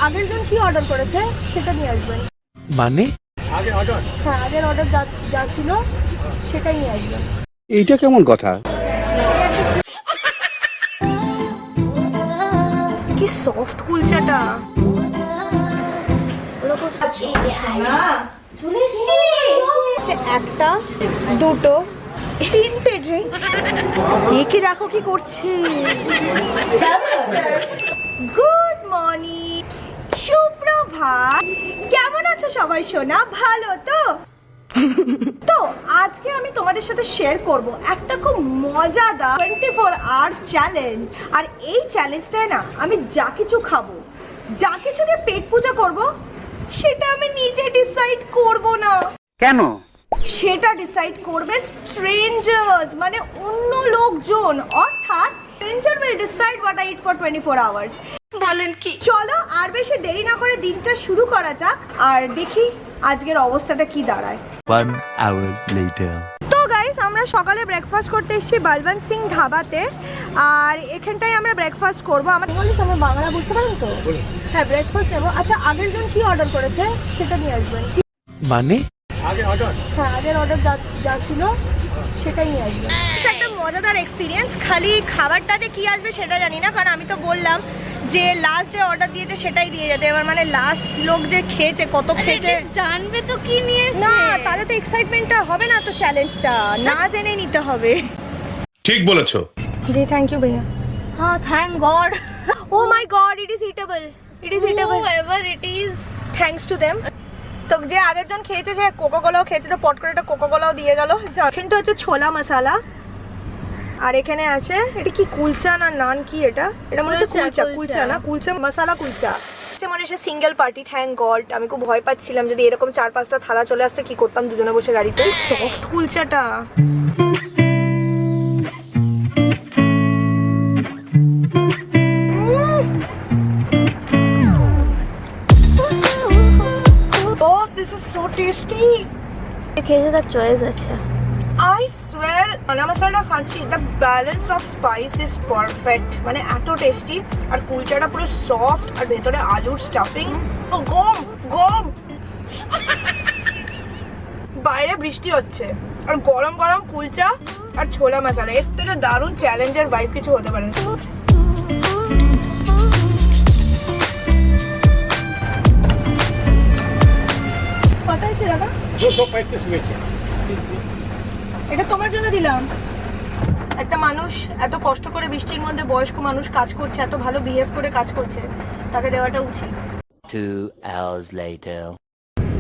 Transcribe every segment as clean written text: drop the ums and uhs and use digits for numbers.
আগের জন কি অর্ডার করেছে সেটা নিয়ে আসবেন। মানে আগের অর্ডার? হ্যাঁ, আগের অর্ডার যা ছিল সেটাই নিয়ে আসবেন। এইটা কেমন কথা? কি সফট কুলচাটা। একটা, দুটো, তিনটে ড্রিঙ্ক। একে দেখো কি করছে। গুড মর্নিং, সুপ্রভাত। কেমন আছো সবাই সোনা? ভালো তো? তো আজকে আমি তোমাদের সাথে শেয়ার করব একটা খুব মজাদার 24 আওয়ার চ্যালেঞ্জ। আর এই চ্যালেঞ্জটায় না আমি যা কিছু খাবো, যা কিছু দিয়ে পেট পূজা করব, সেটা আমি নিজে ডিসাইড করব না। কেন? সেটা ডিসাইড করবে স্ট্রেঞ্জার্স, মানে অন্য লোকজন। অর্থাৎ stranger will decide what I it for 24 hours. বলেন কি? চলো আর বেশি দেরি না করে দিনটা শুরু করা যাক, আর দেখি আজকের অবস্থাটা কি দাঁড়ায়। 1 hour later. তো গাইস, আমরা সকালে ব্রেকফাস্ট করতে এসেছি বলবন্ত সিং ধাবাতে। আর এখানটায় আমরা ব্রেকফাস্ট করবো। আমরা বাংলা বুঝতে পারেন তো? হ্যাঁ, ব্রেকফাস্ট নেবো। আচ্ছা, আগের জন কি অর্ডার করেছে সেটা নিয়ে আসবেন। মানে আগের অর্ডার? হ্যাঁ, আগের অর্ডার যা ছিল সেটাই নিয়ে আসবেন। এটা একটা মজাদার এক্সপিরিয়েন্স। খালি খাবারটাতে কি আসবে সেটা জানি না, কারণ আমি তো বললাম যে লাস্ট যে অর্ডার দিয়েছে সেটাই দিয়ে যেতে। এবার মানে লাস্ট লোক যে খেয়েছে, কত খেয়েছে জানবে তো কি নিয়েছে না, তাহলে তো এক্সাইটমেন্টটা হবে না, তো চ্যালেঞ্জটা না জেনে নিতে হবে। ঠিক বলেছো। জি, থ্যাংক ইউ ভাইয়া। হ্যাঁ, thank God. Oh my God, it is eatable. It is eatable. Whoever it is, thanks to them. তো যে আগের জন খেয়েছে, সে কোকোকোলাও খেয়েছে, তো পট করে একটা কোকোকোলাও দিয়ে গেল। এখানটা হচ্ছে ছোলা মশলা, আর এখানে আছে এটা কি কুলচা না নান, কি এটা? এটা মনে হচ্ছে কুলচা। কুলচা না, কুলচা মশলা কুলচা। মনে হচ্ছে সিঙ্গেল পার্টি। Thank god. আমি খুব ভয় পাচ্ছিলাম যদি এরকম 4-5টা থালা চলে আসতে কি করতাম দুজনে বসে গাড়িতে। Soft কুলচাটা। Boss, this is so tasty. খেয়েছে তার চয়েস আছে। I swear, chana masala fancy. The balance of spice is perfect. মানে এত টেস্টি, আর কুলচাটা পুরো সফট, আর ভেতরে আলুর স্টাফিং। গম গম। বাইরে বৃষ্টি হচ্ছে, আর গরম গরম কুলচা আর ছোলা মশলা। এর থেকে দারুণ চ্যালেঞ্জের ভাইব কিছু হতে পারে না। কত আছে দাদা? 235 হয়েছে। এটা তোমার জন্য দিলাম। একটা মানুষ এত কষ্ট করে বৃষ্টির মধ্যে, বয়স্ক মানুষ কাজ করছে, এত ভালো বিহেভ করে কাজ করছে, তাকে দেওয়াটা উচিত। 2 hours later.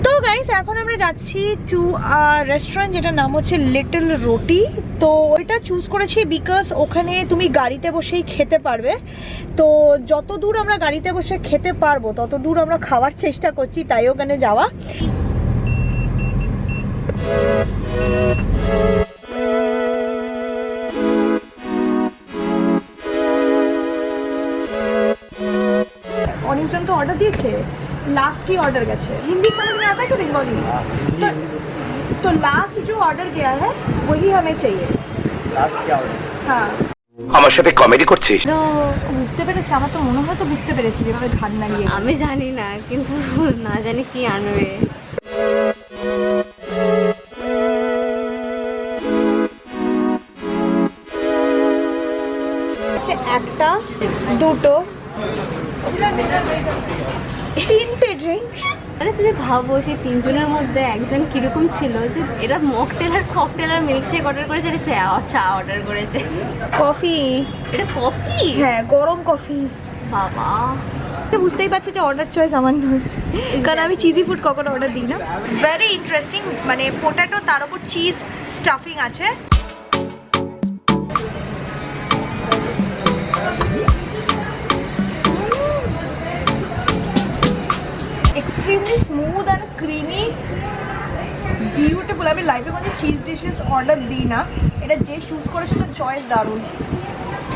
তো গাইস, এখন আমরা যাচ্ছি টু রেস্টুরেন্ট, যেটার নাম হচ্ছে লিটল রুটি। তো ওইটা চুজ করেছি বিকজ ওখানে তুমি গাড়িতে বসেই খেতে পারবে। তো যত দূর আমরা গাড়িতে বসে খেতে পারবো তত দূর আমরা খাওয়ার চেষ্টা করছি, তাই ওখানে যাওয়া। অনেকজন তো অর্ডার দিয়েছে। लास्ट की ऑर्डर गए हिंदी समझ में आता है कि बंगाली? तो लास्ट जो ऑर्डर गया है वही हमें चाहिए। লাস্ট কি অর্ডার? हाँ, আমার সাথে কমেডি করছিস? তো বুঝতে পেরেছি। আমার তো মনে হয় তো বুঝতে পেরেছি যেভাবে ঘাট নাড়িয়ে। আমি জানি না, কিন্তু না জানি কি আনবে। একটা, দুটো, তিনটে ড্রিঙ্ক। মানে তুমি ভাবো সেই তিনজনের মধ্যে একজন কিরকম ছিল, যে এরা মকটেল আর ককটেল আর মিল্কশেক অর্ডার করেছে, এটা চা অর্ডার করেছে। কফি। এটা কফি? হ্যাঁ, গরম কফি। বাবা, বুঝতেই পারছি যে অর্ডার চয়েস আমার নয়, কারণ আমি চিজি ফুড কখনো অর্ডার দিই না। ভেরি ইন্টারেস্টিং, মানে পোটাটো, তার উপর চিজ স্টাফিং আছে। Extremely smooth and creamy, beautiful. আমি লাইফে কোনো চিজ ডিশেস অর্ডার দিই না, এটা যে চুজ করেছে তার চয়েস দারুণ।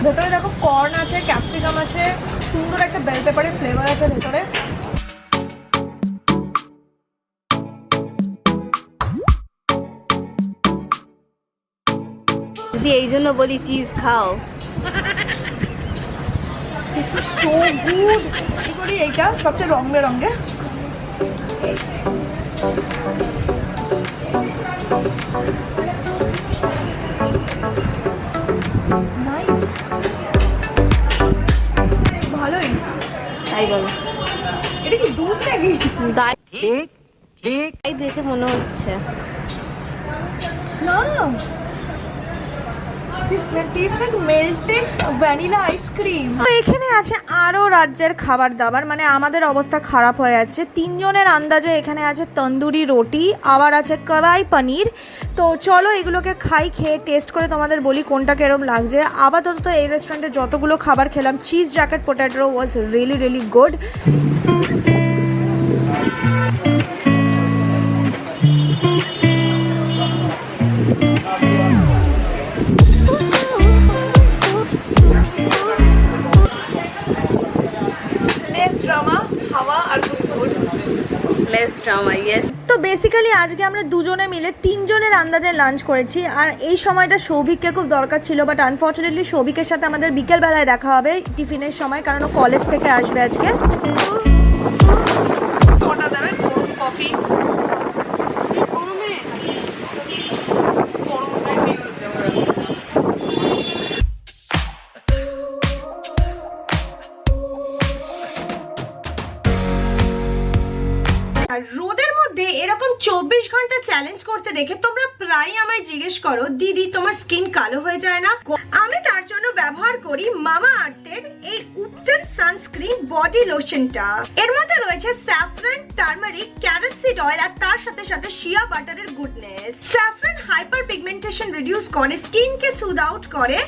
ভেতরে দেখো কর্ন আছে, ক্যাপসিকাম আছে, সুন্দর একটা বেল পেপারের ফ্লেভার আছে ভেতরে। যদি এই জন্য বলি চিজ খাও, দিস ইজ সো গুড। কি করি এইটা সবচেয়ে রং বেরঙে। নাইস, ভালোই। তাই বলো, এটা কি দুধ নাকি? ঠিক ঠিক তাই দেখে মনে হচ্ছে। না, this tastes like melted vanilla ice cream. তো এখানে আছে আরো রাজ্যের খাবার দাবার, মানে আমাদের অবস্থা খারাপ হয়ে যাচ্ছে। 3 জনের আন্দাজে এখানে আছে তন্দুরি রুটি, আবার আছে কড়াই পনির। তো চলো এগুলোকে খাই, খেয়ে টেস্ট করে তোমাদের বলি কোনটা কেরম লাগছে। আপাতত তো এই রেস্টুরেন্টে যতগুলো খাবার খেলাম, cheese jacket potato was really really good. তো বেসিক্যালি আজকে আমরা দুজনে মিলে 3 জনের আন্দাজে লাঞ্চ করেছি। আর এই সময়টা সৌভিককে খুব দরকার ছিল, বাট আনফর্চুনেটলি সৌভিকের সাথে আমাদের বিকেলবেলায় দেখা হবে টিফিনের সময়, কারণ ও কলেজ থেকে আসবে আজকে। কফি রোদের মধ্যে এরকম 24 ঘন্টা চ্যালেঞ্জ করতে দেখে তোমরা প্রায় আমায় জিজ্ঞেস করো, দিদি তোমার স্কিন কালো হয়ে যায় না? আমি তার জন্য ব্যবহার করি মামা আর্থের এই উপটন সানস্ক্রিন বডি লোশনটা। এর মধ্যে রয়েছে saffron, turmeric, carrot seed oil আর তার সাথে সাথে শিয়া বাটারের goodness. Saffron hyperpigmentation reduce করে, স্কিনকে সুদ আউট করে,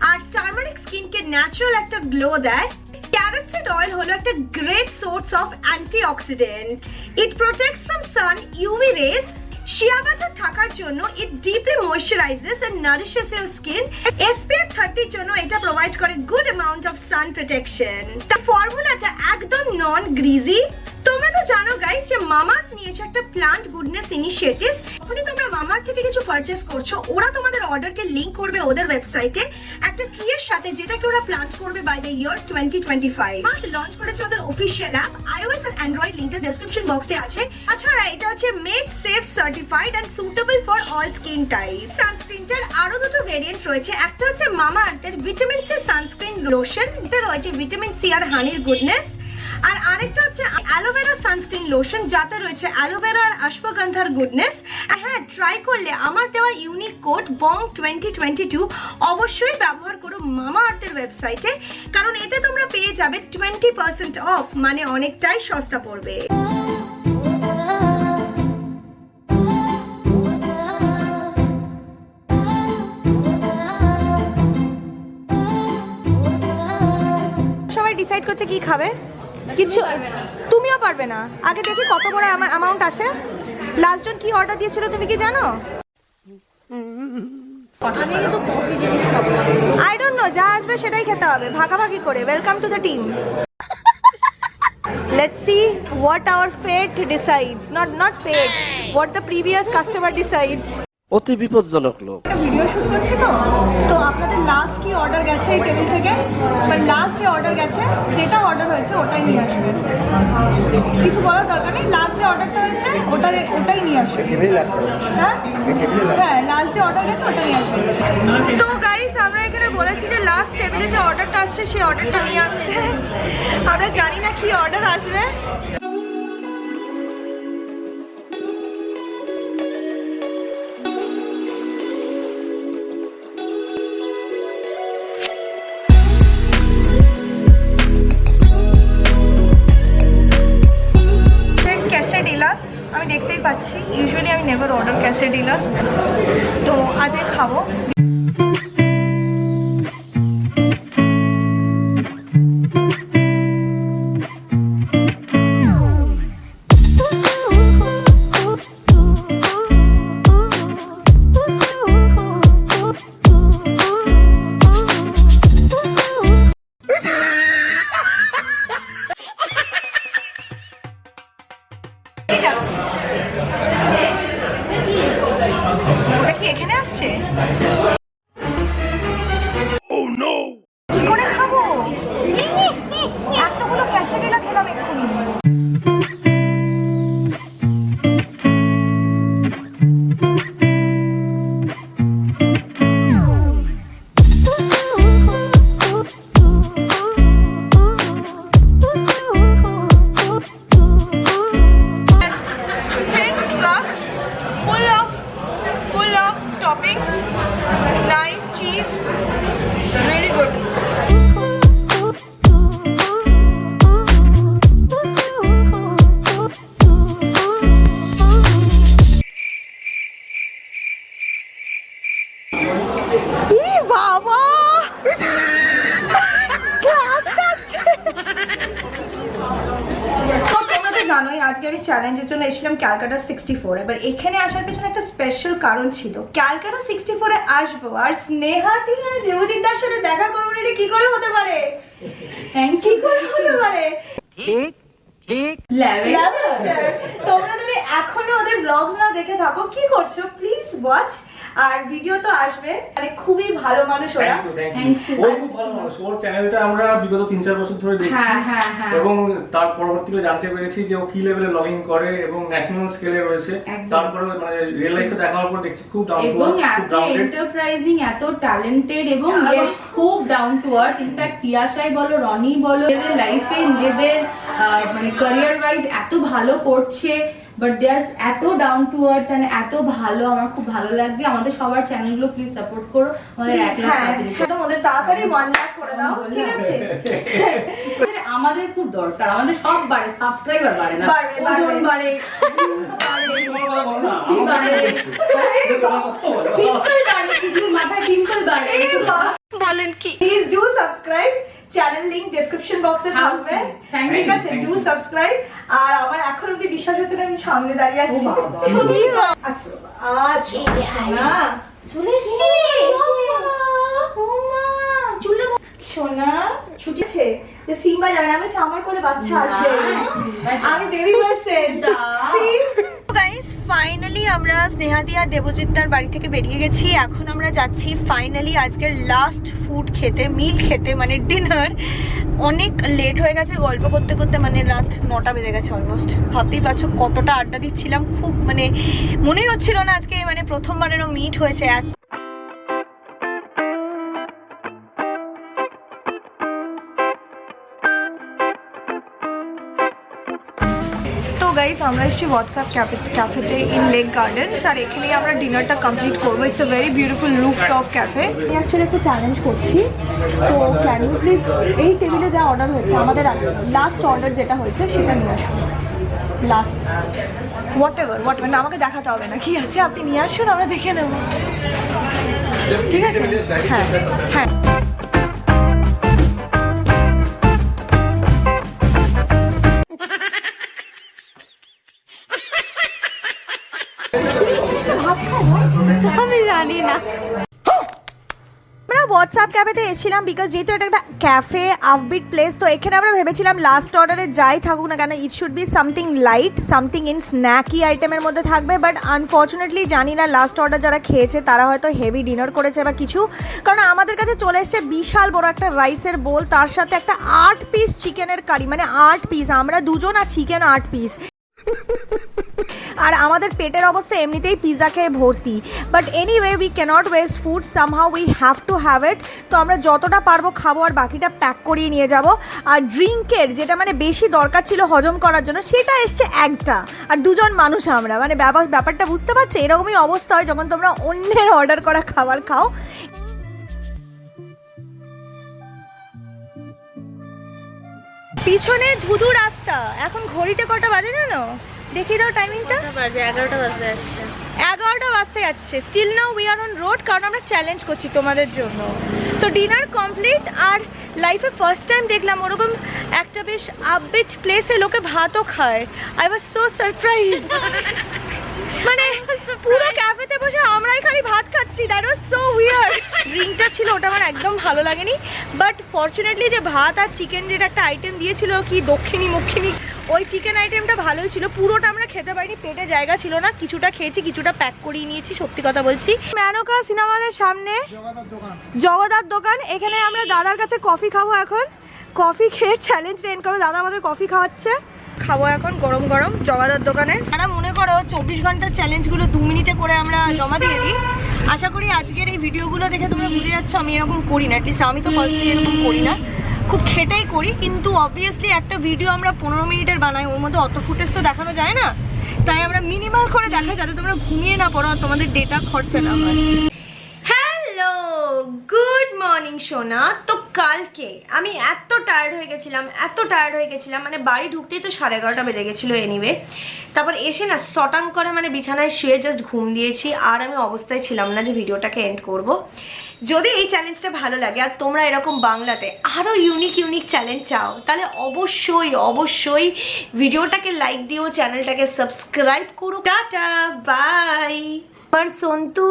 আর টার্মারিক স্কিনকে ন্যাচারাল একটা গ্লো দেয়। Carrot seed oil হলো একটা great source of antioxidant. It protects from sun, UV rays. Shea butter থাকার জন্য it deeply moisturizes and nourishes your skin. SPF 30 এর জন্য এটা প্রোভাইড করে good amount of sun protection. The ফর্মুলাটা একদম নন গ্রিজি। তোমরা তো জানো গাইস যে মামাআর্থ নিয়েছে একটা প্লান্ট গুডনেস ইনিশিয়েটিভ। যখনই তোমরা মামাআর্থ থেকে কিছু পারচেজ করছো, ওরা তোমাদের অর্ডারকে লিংক করবে ওদের ওয়েবসাইটে একটা ট্রি এর সাথে, যেটাকে ওরা প্লান্ট করবে বাই দ্য ইয়ার 2025। আর লঞ্চ করেছে ওদের অফিশিয়াল অ্যাপ, iOS আর অ্যান্ড্রয়েড লিংকটা ডেসক্রিপশন বক্সে আছে। তাছাড়া এটা হচ্ছে made safe certified and suitable for all skin type. সানস্ক্রিনটার আরো দুটো ভেরিয়েন্ট রয়েছে, একটা হচ্ছে মামাআর্থের ভিটামিন সি সানস্ক্রিন লোশন, এতে রয়েছে ভিটামিন সি আর হানির গুডনেস। আর আরেকটা হচ্ছে অ্যালোভেরা সানস্ক্রিন লোশন, যাতে রয়েছে অ্যালোভেরা আর অশ্বগন্ধার গুডনেস। আর হ্যাঁ, ট্রাই করলে আমার দেওয়া ইউনিক কোড BONG 2022 অবশ্যই ব্যবহার করো মামাআর্থের ওয়েবসাইটে, কারণ এতে তোমরা পেয়ে যাবে 20% অফ, মানে অনেকটাই সস্তা পড়বে। সবাই ডিসাইড করছে কি খাবে, কিছু তুমিও পারবে না। আগে দেখি কত বড় অ্যামাউন্ট আসে। লাস্ট জন কি অর্ডার দিয়েছিল তুমি কি জানো? আমি কিন্তু কফি জিনিস খাবো না। আই ডোন্ট নো, যা আসবে সেটাই খেতে হবে ভাগাভাগি করে। Welcome to the team. Let's see what our fate decides. Not fate, what the previous customer decides. অতি বিপজ্জনক লোক। ভিডিও শুট করছি তো আপনাদের লাস্ট কি অর্ডার গেছে এই টেবিল থেকে, বা লাস্ট যে অর্ডার গেছে, যেটা অর্ডার হয়েছে ওটাই নিয়ে আসবেন। কিছু বলার দরকার নেই, লাস্ট যে অর্ডারটা হয়েছে ওটাই নিয়ে আসবেন। হ্যাঁ, লাস্ট যে অর্ডার গেছে ওটা নিয়ে আসবেন। তো গাইস, আমরা এখানে বলেছি যে লাস্ট টেবিলে যে অর্ডারটা আসছে সেই অর্ডারটা নিয়ে আসছে। আমরা জানি না কি অর্ডার আসবে। আমি দেখতেই পাচ্ছি, ইউজুয়ালি আমি নেভার অর্ডার ক্যাসেডিলাস, তো আজকে খাবো। ওটা কি এখানে আসছে? কি করে খাবো? জানোই আজকে আমি চ্যালেঞ্জের জন্য এসেছিলাম ক্যালকাটা 64। এবার এখানে আসার পেছনে একটা স্পেশাল কারণ ছিল। ক্যালকাটা 64-এ আসবো আর স্নেহাতি আর দেবজিৎ দার সাথে দেখা করবো, এটা কি করে হতে পারে? কি করে হতে পারে? তোমরা যদি এখনো ওদের ব্লগস না দেখে থাকো, কি করছো? Please watch. আর ভিডিও তো আসবে, মানে খুবই ভালো মানুষ ওরা। ও খুব ভালো মানুষ। ওর চ্যানেলটা আমরা বিগত 3-4 বছর ধরে দেখছি এবং তার পরবর্তীতে জানতে পেরেছি যে ও কি লেভেলে ব্লগিং করে এবং ন্যাশনাল স্কেলে রয়েছে। তারপরে মানে রিয়েল লাইফে দেখার পর দেখছি খুব ডাউন টু আর্থ, খুব গ্রাউন্ডেড, এন্টারপ্রাইজিং, এত ট্যালেন্টেড এবং খুব ডাউন টু আর্থ। ইনফ্যাক্ট তিয়াশাই বলো, রনি বলো, এদের লাইফে নিজেদের মানে ক্যারিয়ার ওয়াইজ এত ভালো করছে, বাট দে আর এত ডাউন টু আর্থ এন্ড এত ভালো। আমার খুব ভালো লাগছে। আমাদের সবার চ্যানেলগুলো প্লিজ সাপোর্ট করো। আমাদের 1 লাখ ওদের তাড়াতাড়ি 1 লাখ করে দাও, ঠিক আছে? আমাদের খুব দরকার। আমাদের সব বাড়ে, সাবস্ক্রাইবার বাড়ে না, ওজন বাড়ে, ভিউজ বাড়ে, পিম্পল বাড়ে, কিছু মাথায় পিম্পল বাড়ে। বলেন কি? Please do subscribe. Channel link description বক্সে থাকবে, ঠিক আছে? Do subscribe. আর আমার এখন অবধি বিশ্বাস হচ্ছে না আমি সামনে দাঁড়িয়ে আছি। আচ্ছা না চলে এসেছি। সোনা ছুটি আছে যে সিম্বা জানে আমি আমার কোলে বাচ্চা আসবে, আমি বেবি পারসন। গাইস ফাইনালি আমরা স্নেহাদি আর দেবজিৎদার বাড়ি থেকে বেরিয়ে গেছি। এখন আমরা যাচ্ছি ফাইনালি আজকের লাস্ট ফুড খেতে, মিল খেতে, মানে ডিনার। অনেক লেট হয়ে গেছে, গল্প করতে করতে মানে রাত 9টা বেজে গেছে অলমোস্ট। ভাবতেই পারছো কতটা আড্ডা দিচ্ছিলাম, খুব মানে মনেই হচ্ছিল না আজকে মানে প্রথমবারেরও মিট হয়েছে। তো গাইস আমরা এসেছি হোয়াটসঅ্যাপ ক্যাফেতে ইন লেক গার্ডেন্স, আর এখানেই আমরা ডিনারটা কমপ্লিট করবো। It's a very beautiful rooftop cafe. আমি অ্যাকচুয়ালি একটা চ্যালেঞ্জ করছি, তো ক্যান ইউ প্লিজ এই টেবিলে যা অর্ডার হয়েছে, আমাদের লাস্ট অর্ডার যেটা হয়েছে সেটা নিয়ে আসুন। লাস্ট হোয়াট এভার না, আমাকে দেখাতে হবে না, কি আছে আপনি নিয়ে আসুন, আমরা দেখে নেব, ঠিক আছে? হ্যাঁ হ্যাঁ। আমি জানি না। আমরা হোয়াটসঅ্যাপ ক্যাফেতে এসেছিলাম বিকজ যেহেতু এটা একটা ক্যাফে আফবিট প্লেস, তো এখানে আমরা ভেবেছিলাম লাস্ট অর্ডারে যাই থাকুক না কেন it should be something light, something in snacky আইটেমের মধ্যে থাকবে। বাট আনফর্চুনেটলি জানি না লাস্ট অর্ডার যারা খেয়েছে তারা হয়তো হেভি ডিনার করেছে বা কিছু, কারণ আমাদের কাছে চলে এসছে বিশাল বড় একটা রাইসের বোল, তার সাথে একটা 8 পিস চিকেনের কারি, মানে 8 পিস, আমরা দুজন আর চিকেন 8 পিস। আর আমাদের পেটের অবস্থা এমনিতেই পিৎজা খেয়ে ভর্তি। But anyway we can't waste food, somehow we have to have it. তো আমরা যতটা পারবো খাবো আর বাকিটা প্যাক করিয়ে নিয়ে যাব। আর ড্রিঙ্কের যেটা মানে বেশি দরকার ছিল হজম করার জন্য সেটা এসছে একটা, আর দুজন মানুষ আমরা, মানে ব্যাপারটা বুঝতে পারছো? এরকমই অবস্থা হয় যখন তোমরা অন্যের অর্ডার করা খাবার খাও। পিছনে ধুধু রাস্তা। এখন ঘড়িতে কটা বাজে জানো? দেখিয়ে দাও টাইমিংটা। 11টা বাজে যাচ্ছে। 11টা বাজতে যাচ্ছে। Still now we are on road, কারণ আমরা চ্যালেঞ্জ করছি তোমাদের জন্য। তো ডিনার কমপ্লিট, আর লাইফে ফার্স্ট টাইম দেখলাম ওরকম একটা বেশ আপবিট প্লেসে লোকে ভাতও খায়। I was so surprise. মানে পুরো ক্যাফেতে বসে আমরাই খালি ভাত খাচ্ছি, দ্যাট ওয়াজ সো উইয়ার্ড। ড্রিঙ্কটা ছিল ওটা আমার একদম ভালো লাগেনি, বাট ফরচুনেটলি যে ভাত আর চিকেন যেটা একটা আইটেম দিয়েছিল কি দক্ষিণী মুখিনী, ওই চিকেন আইটেমটা ভালোই ছিল। পুরোটা আমরা খেতে পারিনি, পেটে জায়গা ছিল না, কিছুটা খেয়েছি, কিছুটা প্যাক করিয়ে নিয়েছি, সত্যি কথা বলছি। মেনকা সিনেমা হলের সামনে জগদার দোকান, এখানে আমরা দাদার কাছে কফি খাবো। এখন কফি খেয়ে চ্যালেঞ্জ এন্ড করবো। দাদা আমাদের কফি খাওয়াচ্ছে, খাবো এখন গরম গরম জগাদার দোকানে। তারা মনে করো 24 ঘন্টার চ্যালেঞ্জগুলো 2 মিনিটে করে আমরা জমা দিয়ে দিই। আশা করি আজকের এই ভিডিওগুলো দেখে তোমরা বুঝে যাচ্ছ আমি এরকম করি না, অ্যাটলিস্ট আমি তো পার্সোনালি এরকম করি না, খুব খেটেই করি। কিন্তু অবভিয়াসলি একটা ভিডিও আমরা 15 মিনিটের বানাই, ওর মধ্যে অত ফুটেজ তো দেখানো যায় না, তাই আমরা মিনিমাল করে দেখাই যাতে তোমরা ঘুমিয়ে না পড়ো আর তোমাদের ডেটা খরচা না হয়। হ্যালো, গুড মর্নিং সোনা। তো কালকে আমি এত টায়ার্ড হয়ে গেছিলাম মানে বাড়ি ঢুকতেই তো 11:30 বেজে গেছিলো এনিওয়ে। তারপর এসে না সটাং করে মানে বিছানায় শুয়ে জাস্ট ঘুম দিয়েছি, আর আমি অবস্থায় ছিলাম না যে ভিডিওটাকে এন্ড করব। যদি এই চ্যালেঞ্জটা ভালো লাগে আর তোমরা এরকম বাংলাতে আরও ইউনিক চ্যালেঞ্জ চাও, তাহলে অবশ্যই ভিডিওটাকে লাইক দিও, চ্যানেলটাকে সাবস্ক্রাইব করো। Tata bye. আমার সন্তু,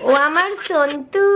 ও আমার সন্তু।